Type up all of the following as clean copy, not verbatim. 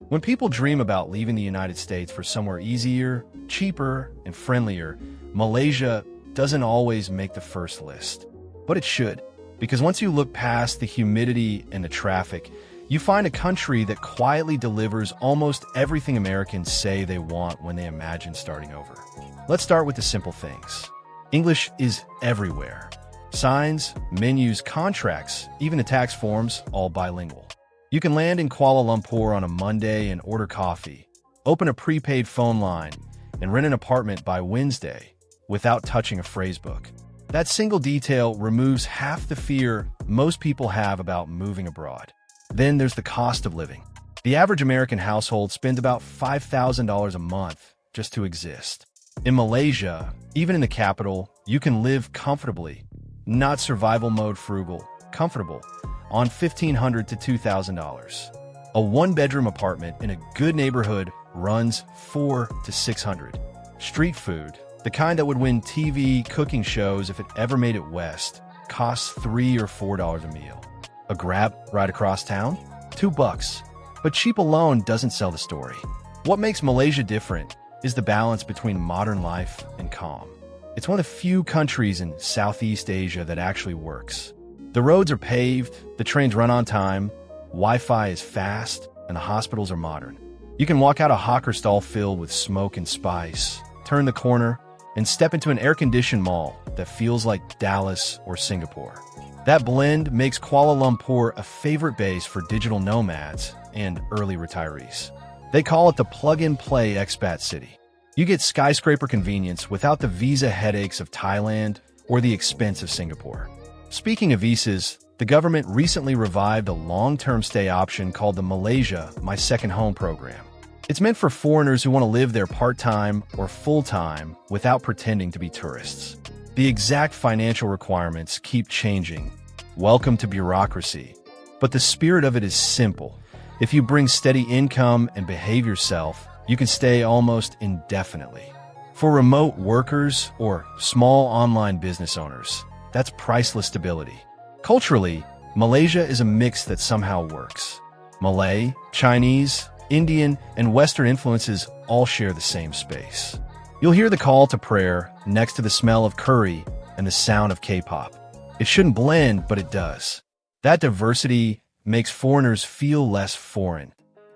When people dream about leaving the United States for somewhere easier, cheaper, and friendlier, Malaysia doesn't always make the first list. But it should, because once you look past the humidity and the traffic, you find a country that quietly delivers almost everything Americans say they want when they imagine starting over. Let's start with the simple things. English is everywhere. Signs, menus, contracts, even the tax forms, all bilingual. You can land in Kuala Lumpur on a Monday and order coffee, open a prepaid phone line, and rent an apartment by Wednesday without touching a phrasebook. That single detail removes half the fear most people have about moving abroad. Then there's the cost of living. The average American household spends about $5,000 a month just to exist. In Malaysia, even in the capital, you can live comfortably, not survival mode frugal, comfortable, on $1,500 to $2,000. A one-bedroom apartment in a good neighborhood runs $400 to $600. Street food, the kind that would win TV cooking shows if it ever made it west, costs $3 or $4 a meal. A Grab right across town? $2. But cheap alone doesn't sell the story. What makes Malaysia different is the balance between modern life and calm. It's one of the few countries in Southeast Asia that actually works. The roads are paved, the trains run on time, Wi-Fi is fast, and the hospitals are modern. You can walk out a hawker stall filled with smoke and spice, turn the corner, and step into an air-conditioned mall that feels like Dallas or Singapore. That blend makes Kuala Lumpur a favorite base for digital nomads and early retirees. They call it the plug-and-play expat city. You get skyscraper convenience without the visa headaches of Thailand or the expense of Singapore. Speaking of visas, the government recently revived a long-term stay option called the Malaysia My Second Home program. It's meant for foreigners who want to live there part-time or full-time without pretending to be tourists. The exact financial requirements keep changing. Welcome to bureaucracy. But the spirit of it is simple. If you bring steady income and behave yourself, you can stay almost indefinitely. For remote workers or small online business owners, that's priceless stability. Culturally, Malaysia is a mix that somehow works. Malay, Chinese, Indian, and Western influences all share the same space. You'll hear the call to prayer next to the smell of curry and the sound of K-pop. It shouldn't blend, but it does. That diversity makes foreigners feel less foreign.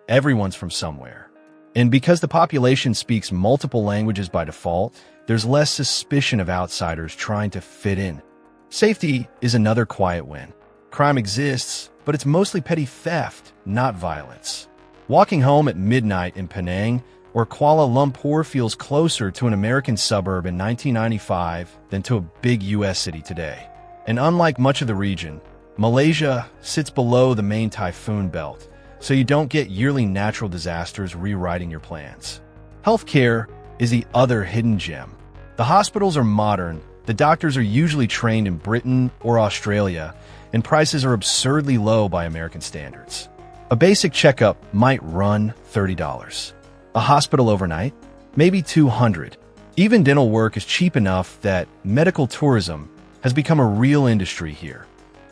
Everyone's from somewhere. And because the population speaks multiple languages by default, there's less suspicion of outsiders trying to fit in. Safety is another quiet win. Crime exists, but it's mostly petty theft, not violence. Walking home at midnight in Penang or Kuala Lumpur feels closer to an American suburb in 1995 than to a big US city today. And unlike much of the region, Malaysia sits below the main typhoon belt, so you don't get yearly natural disasters rewriting your plans. Healthcare is the other hidden gem. The hospitals are modern, the doctors are usually trained in Britain or Australia, and prices are absurdly low by American standards. A basic checkup might run $30. A hospital overnight? Maybe $200. Even dental work is cheap enough that medical tourism has become a real industry here.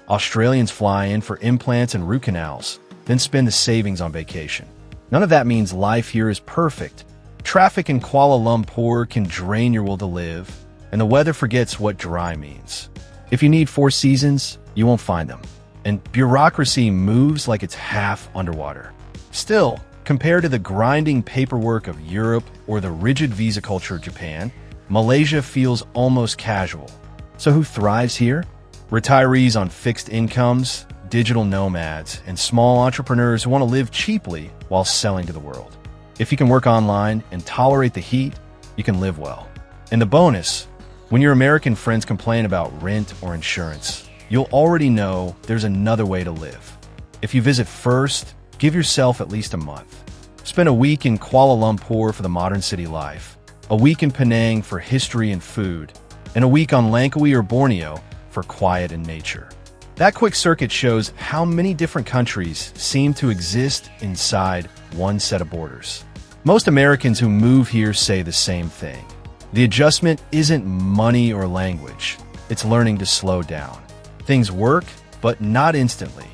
Australians fly in for implants and root canals, then spend the savings on vacation. None of that means life here is perfect. Traffic in Kuala Lumpur can drain your will to live, and the weather forgets what dry means. If you need 4 seasons, you won't find them. And bureaucracy moves like it's half underwater. Still, compared to the grinding paperwork of Europe or the rigid visa culture of Japan, Malaysia feels almost casual. So who thrives here? Retirees on fixed incomes, digital nomads, and small entrepreneurs who want to live cheaply while selling to the world. If you can work online and tolerate the heat, you can live well. And the bonus, when your American friends complain about rent or insurance, you'll already know there's another way to live. If you visit first, give yourself at least a month. Spend a week in Kuala Lumpur for the modern city life, a week in Penang for history and food, and a week on Langkawi or Borneo for quiet and nature. That quick circuit shows how many different countries seem to exist inside one set of borders. Most Americans who move here say the same thing. The adjustment isn't money or language. It's learning to slow down. Things work, but not instantly.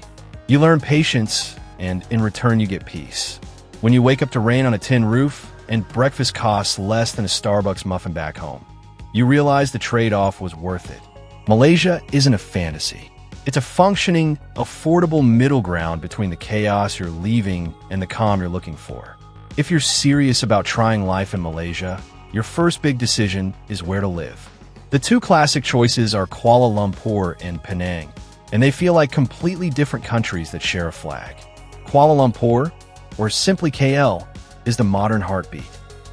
You learn patience, and in return you get peace. when you wake up to rain on a tin roof and breakfast costs less than a Starbucks muffin back home. You realize the trade-off was worth it. Malaysia isn't a fantasy. It's a functioning, affordable middle ground between the chaos you're leaving and the calm you're looking for. If you're serious about trying life in Malaysia, your first big decision is where to live. The two classic choices are Kuala Lumpur and Penang, and they feel like completely different countries that share a flag. Kuala Lumpur, or simply KL, is the modern heartbeat.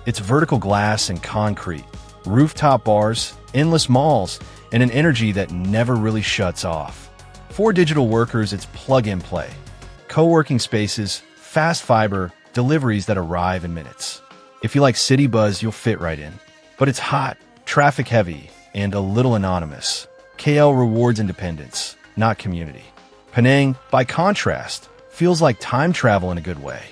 It's vertical glass and concrete, rooftop bars, endless malls, and an energy that never really shuts off. For digital workers, it's plug-and-play. Co-working spaces, fast fiber, deliveries that arrive in minutes. If you like city buzz, you'll fit right in. But it's hot, traffic-heavy, and a little anonymous. KL rewards independence, not community. Penang, by contrast, feels like time travel in a good way.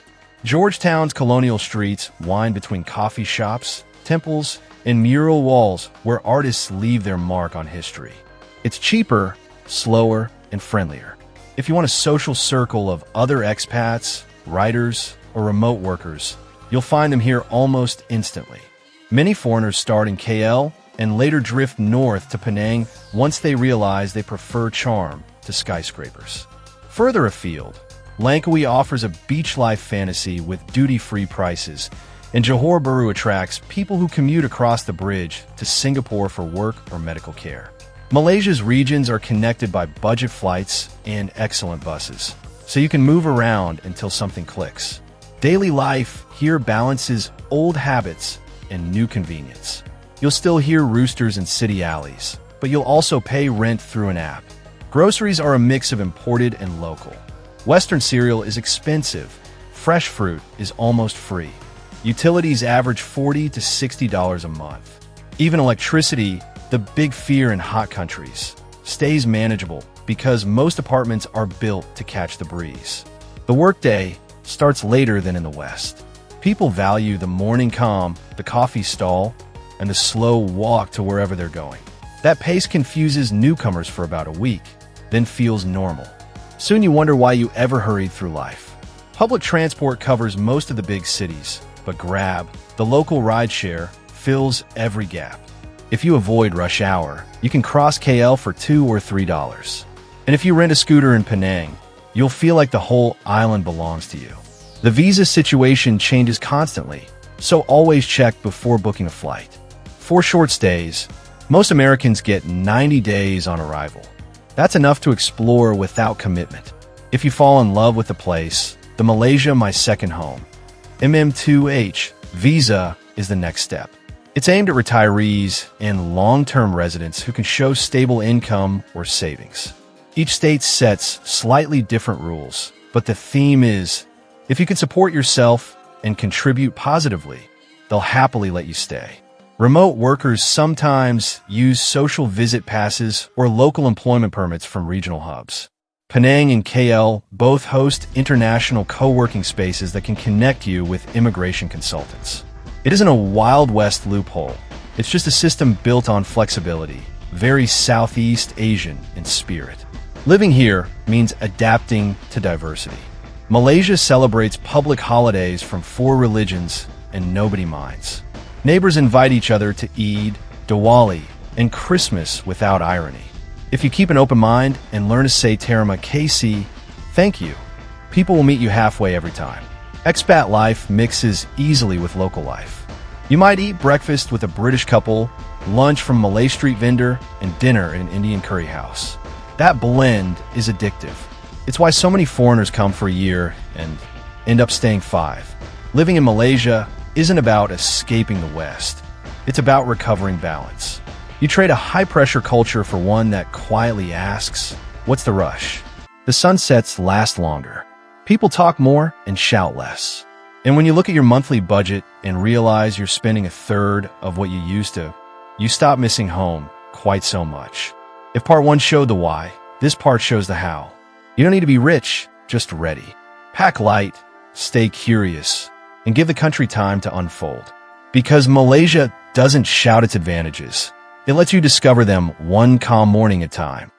Georgetown's colonial streets wind between coffee shops, temples, and mural walls where artists leave their mark on history. It's cheaper, slower, and friendlier. If you want a social circle of other expats, writers, or remote workers, you'll find them here almost instantly. Many foreigners start in KL and later drift north to Penang once they realize they prefer charm to skyscrapers. Further afield, Langkawi offers a beach life fantasy with duty-free prices, and Johor Bahru attracts people who commute across the bridge to Singapore for work or medical care. Malaysia's regions are connected by budget flights and excellent buses, so you can move around until something clicks. Daily life here balances old habits and new convenience. You'll still hear roosters in city alleys, but you'll also pay rent through an app. Groceries are a mix of imported and local. Western cereal is expensive. Fresh fruit is almost free. Utilities average $40 to $60 a month. Even electricity, the big fear in hot countries, stays manageable because most apartments are built to catch the breeze. The workday starts later than in the West. People value the morning calm, the coffee stall, and the slow walk to wherever they're going. That pace confuses newcomers for about a week, then feels normal. Soon you wonder why you ever hurried through life. Public transport covers most of the big cities, but Grab, the local rideshare, fills every gap. If you avoid rush hour, you can cross KL for $2 or $3. And if you rent a scooter in Penang, you'll feel like the whole island belongs to you. The visa situation changes constantly, so always check before booking a flight. For short stays, most Americans get 90 days on arrival. That's enough to explore without commitment. If you fall in love with the place, the Malaysia My Second Home MM2H visa is the next step. It's aimed at retirees and long-term residents who can show stable income or savings. Each state sets slightly different rules, but the theme is, if you can support yourself and contribute positively, they'll happily let you stay. Remote workers sometimes use social visit passes or local employment permits from regional hubs. Penang and KL both host international co-working spaces that can connect you with immigration consultants. It isn't a Wild West loophole. It's just a system built on flexibility, very Southeast Asian in spirit. Living here means adapting to diversity. Malaysia celebrates public holidays from 4 religions and nobody minds. Neighbors invite each other to Eid, Diwali, and Christmas without irony. If you keep an open mind and learn to say Terima kasih, thank you, people will meet you halfway every time. Expat life mixes easily with local life. You might eat breakfast with a British couple, lunch from Malay street vendor, and dinner in an Indian curry house. That blend is addictive. It's why so many foreigners come for a year and end up staying 5. Living in Malaysia isn't about escaping the West. It's about recovering balance. You trade a high-pressure culture for one that quietly asks, what's the rush? The sunsets last longer. People talk more and shout less. And when you look at your monthly budget and realize you're spending a third of what you used to, you stop missing home quite so much. If part 1 showed the why, this part shows the how. You don't need to be rich, just ready. Pack light, stay curious, and give the country time to unfold. Because Malaysia doesn't shout its advantages. It lets you discover them one calm morning at a time.